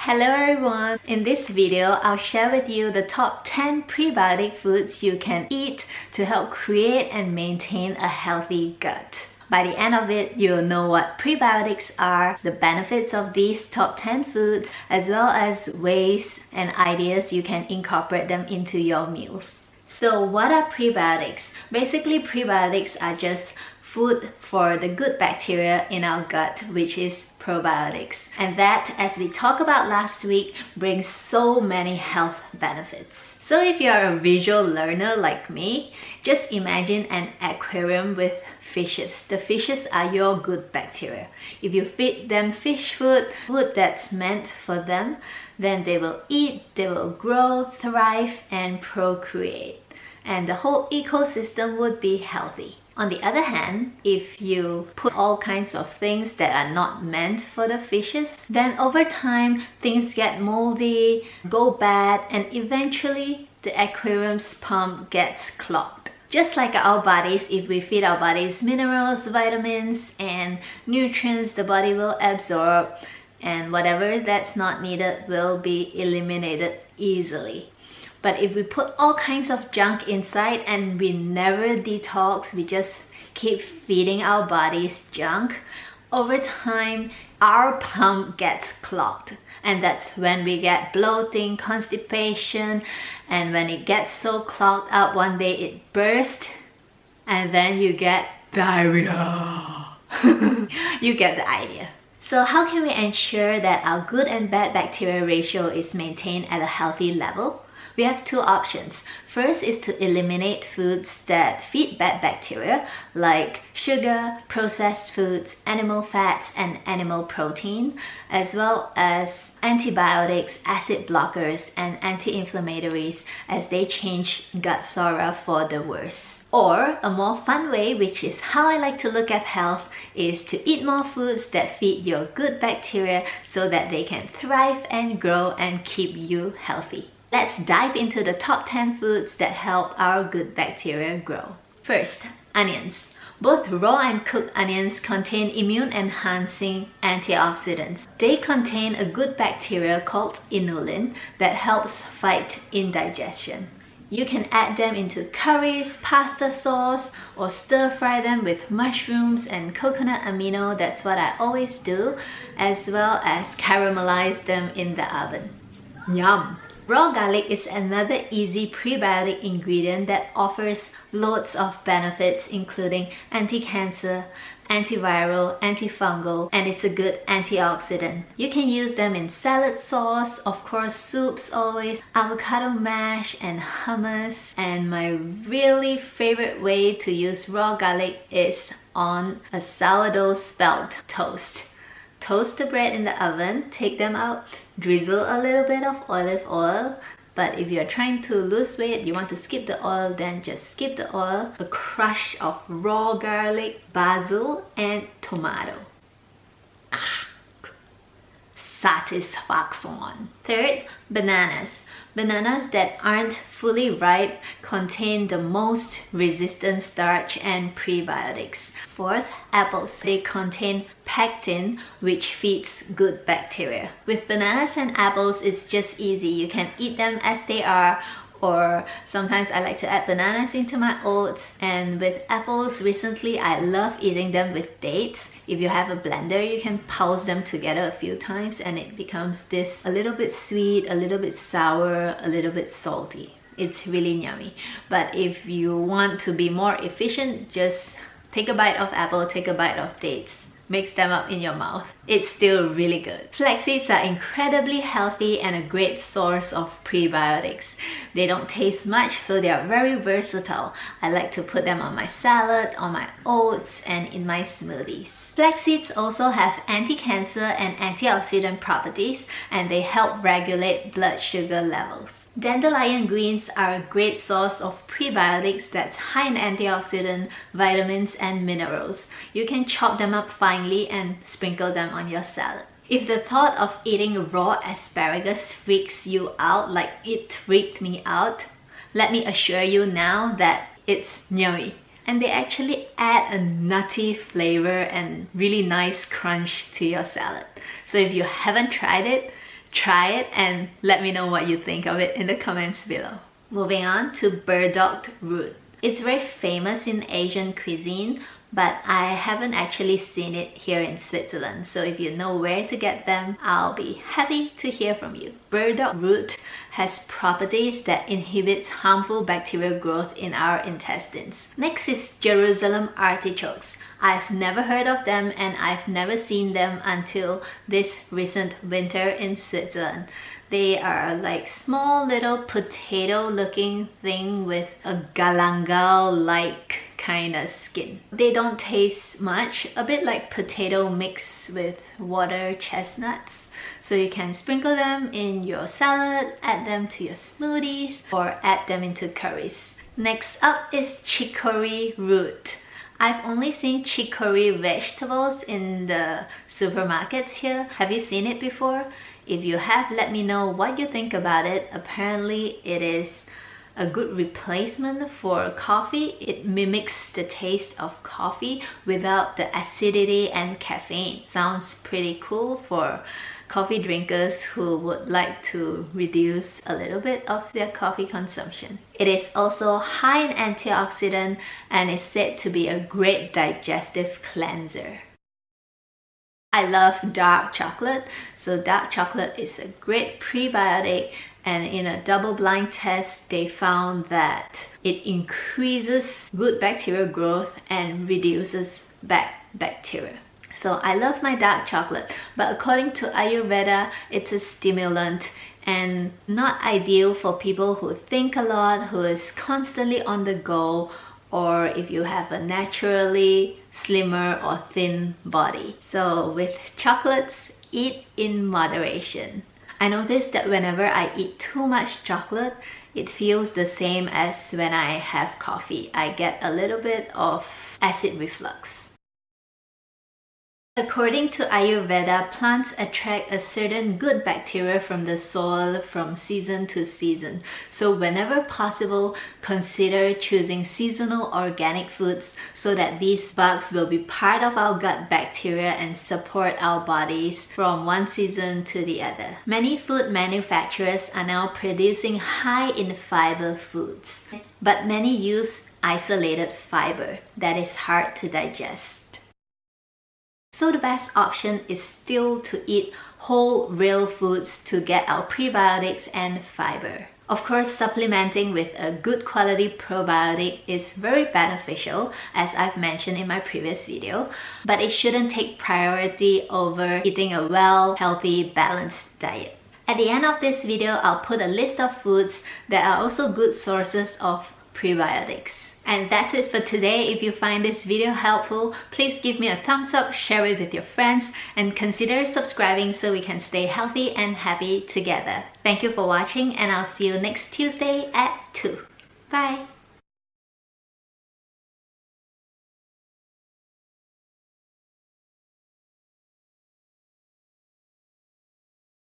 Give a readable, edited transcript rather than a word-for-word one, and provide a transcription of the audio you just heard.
Hello everyone! In this video, I'll share with you the top 10 prebiotic foods you can eat to help create and maintain a healthy gut. By the end of it, you'll know what prebiotics are, the benefits of these top 10 foods, as well as ways and ideas you can incorporate them into your meals. So what are prebiotics? Basically, prebiotics are just food for the good bacteria in our gut, which is probiotics. And that, as we talked about last week, brings so many health benefits. So if you're a visual learner like me, just imagine an aquarium with fishes. The fishes are your good bacteria. If you feed them fish food that's meant for them, then they will eat, they will grow, thrive, and procreate. And the whole ecosystem would be healthy. On the other hand, if you put all kinds of things that are not meant for the fishes, then over time things get moldy, go bad, and eventually the aquarium's pump gets clogged. Just like our bodies, if we feed our bodies minerals, vitamins, and nutrients, the body will absorb, and whatever that's not needed will be eliminated easily. But if we put all kinds of junk inside and we never detox, we just keep feeding our bodies junk, over time our pump gets clogged. And that's when we get bloating, constipation, and when it gets so clogged up, one day it bursts, and then you get diarrhea. You get the idea. So how can we ensure that our good and bad bacteria ratio is maintained at a healthy level? We have two options. First is to eliminate foods that feed bad bacteria, like sugar, processed foods, animal fats, and animal protein, as well as antibiotics, acid blockers, and anti-inflammatories, as they change gut flora for the worse. Or a more fun way, which is how I like to look at health, is to eat more foods that feed your good bacteria so that they can thrive and grow and keep you healthy. Let's dive into the top 10 foods that help our good bacteria grow. First, onions. Both raw and cooked onions contain immune-enhancing antioxidants. They contain a good bacteria called inulin that helps fight indigestion. You can add them into curries, pasta sauce, or stir-fry them with mushrooms and coconut amino. That's what I always do, as well as caramelize them in the oven. Yum! Raw garlic is another easy prebiotic ingredient that offers loads of benefits, including anti-cancer, antiviral, antifungal, and it's a good antioxidant. You can use them in salad sauce, of course soups always, avocado mash, and hummus. And my really favorite way to use raw garlic is on a sourdough spelt toast. Toast the bread in the oven, take them out, drizzle a little bit of olive oil. But if you're trying to lose weight, you want to skip the oil, then just skip the oil. A crush of raw garlic, basil, and tomato. Satisfaction. Third, bananas. Bananas that aren't fully ripe contain the most resistant starch and prebiotics. Fourth, apples. They contain pectin, which feeds good bacteria. With bananas and apples, it's just easy. You can eat them as they are, or sometimes I like to add bananas into my oats. And with apples, recently I love eating them with dates. If you have a blender, you can pulse them together a few times and it becomes this a little bit sweet, a little bit sour, a little bit salty. It's really yummy. But if you want to be more efficient, just take a bite of apple, take a bite of dates. Mix them up in your mouth. It's still really good. Flax seeds are incredibly healthy and a great source of prebiotics. They don't taste much, so they are very versatile. I like to put them on my salad, on my oats, and in my smoothies. Flax seeds also have anti-cancer and antioxidant properties, and they help regulate blood sugar levels. Dandelion greens are a great source of prebiotics that's high in antioxidant, vitamins, and minerals. You can chop them up finely and sprinkle them on your salad. If the thought of eating raw asparagus freaks you out like it freaked me out, let me assure you now that it's yummy. And they actually add a nutty flavor and really nice crunch to your salad. So if you haven't tried it, try it and let me know what you think of it in the comments below. Moving on to burdock root. It's very famous in Asian cuisine, but I haven't actually seen it here in Switzerland. So if you know where to get them, I'll be happy to hear from you. Burdock root has properties that inhibits harmful bacterial growth in our intestines. Next is Jerusalem artichokes. I've never heard of them and I've never seen them until this recent winter in Switzerland. They are like small little potato looking thing with a galangal-like kind of skin. They don't taste much, a bit like potato mixed with water chestnuts. So you can sprinkle them in your salad, add them to your smoothies, or add them into curries. Next up is chicory root. I've only seen chicory vegetables in the supermarkets here. Have you seen it before? If you have, let me know what you think about it. Apparently it is a good replacement for coffee. It mimics the taste of coffee without the acidity and caffeine. Sounds pretty cool for coffee drinkers who would like to reduce a little bit of their coffee consumption. It is also high in antioxidant and is said to be a great digestive cleanser. I love dark chocolate, so dark chocolate is a great prebiotic, and in a double-blind test they found that it increases good bacterial growth and reduces bad bacteria. So I love my dark chocolate, but according to Ayurveda, it's a stimulant and not ideal for people who think a lot, who is constantly on the go, or if you have a naturally slimmer or thin body. So with chocolates, eat in moderation. I noticed that whenever I eat too much chocolate, it feels the same as when I have coffee. I get a little bit of acid reflux. According to Ayurveda, plants attract a certain good bacteria from the soil from season to season. So whenever possible, consider choosing seasonal organic foods so that these bugs will be part of our gut bacteria and support our bodies from one season to the other. Many food manufacturers are now producing high in fiber foods, but many use isolated fiber that is hard to digest. So the best option is still to eat whole real foods to get our prebiotics and fiber. Of course, supplementing with a good quality probiotic is very beneficial, as I've mentioned in my previous video, but it shouldn't take priority over eating a well, healthy, balanced diet. At the end of this video, I'll put a list of foods that are also good sources of prebiotics. And that's it for today. If you find this video helpful, please give me a thumbs up, share it with your friends, and consider subscribing so we can stay healthy and happy together. Thank you for watching, and I'll see you next Tuesday at 2. Bye!